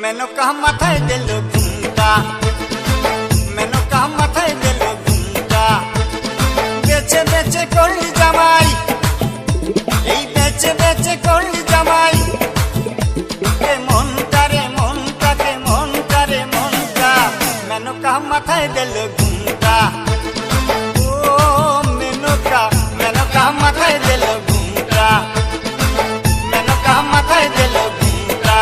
মেনকা মাথায় দিল ঘুমটা, মেনকা মাথায় দিল ঘুমটা। বেচে বেচে করলি জামাই, এই বেচে বেচে করলি জামাই। মনটা রে মনটা, কে মনটা রে মনটা, মেনকা মাথায় দিল ঘুমটা। ও মেনকা, মেনকা মাথায় দিল ঘুমটা, মেনকা মাথায় দিল ঘুমটা।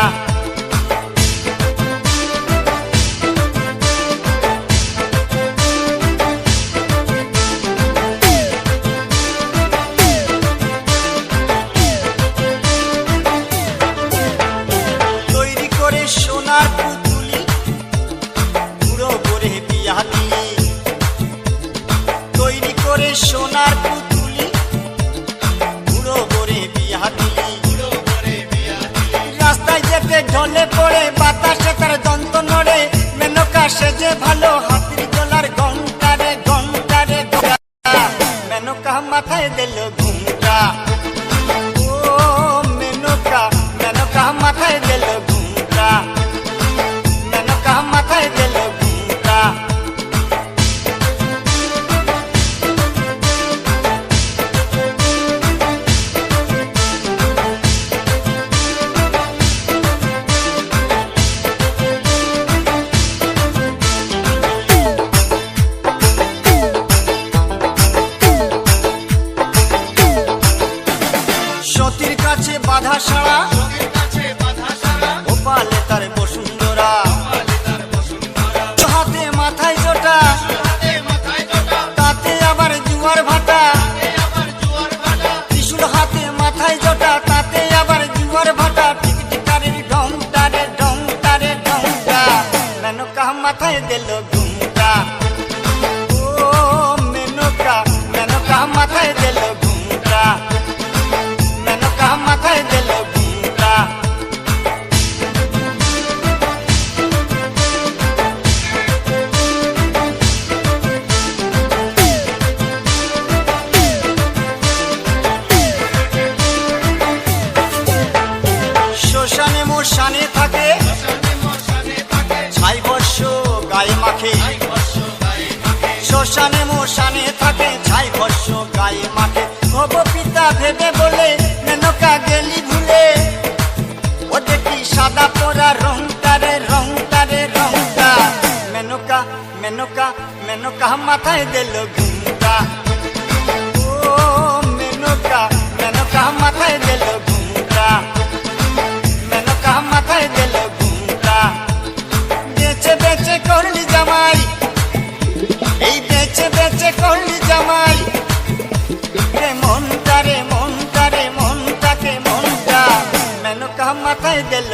তৈরি করে সোনার পুতুলি, বুড়ো করে বিয়া দিলি। তৈরি করে সোনার পুতুলি, বুড়ো করে বিয়া দিলি। রাস্তায় যেতে ঢলে পড়ে বাতাসে তার দন্ত নড়ে। মেনকা সেজে ভালো হাতির গলার ঘন্টারে ঘন্টারে ঘন্টা, মেনকা মাথায় দিল ঘুমটা। ও মেনকা, মেনকা মাথায় দিল ঘুমটা, মেনকা মাথায় দিল ঘুমটা। সতীর কাছে বাধা সারা, গোপালে তার বসুন্ধরা। হাতে মাথায় জোটা, তাতে আবার জুয়ার ভাটা। ত্রিশূল হাতে মাথায় জোটা, তাতে আবার জুয়ার ভাটা। টিকটিকারের ঢংটারে ঢংটারে ঢংটা, মেনকা মাথায় দিল ঘুমটা। ও মেনকা, মেনকা মাথায় দিল ঘুমটা, মেনকা মাথায় দিল ঘুমটা। শ্মশানে মোশানে থাকে, ছাই বর্ষ গায়ে মাখে। শ্মশানে মোশানে থাকে, ছাই বর্ষ গায়ে মাখে। হব পিতা ভেবে বলে মেনকা গেলি ভুলে। ও দেখি সাদা পরা রংটারে রংটারে রংটা, মেনকা, মেনকা, মেনকা মাথায় দিল ঘুমটা। ও মেনকা, মেনকা মাথায় দিল ঘুমটা, মেনকা মাথায় দিল ঘুমটা। বেচে বেচে করলি জামাই, এই বেচে বেচে করলি জামাই। রে মনটা রে মনটা রে মনটা, কে মনটা, মেনকা মাথায় দিল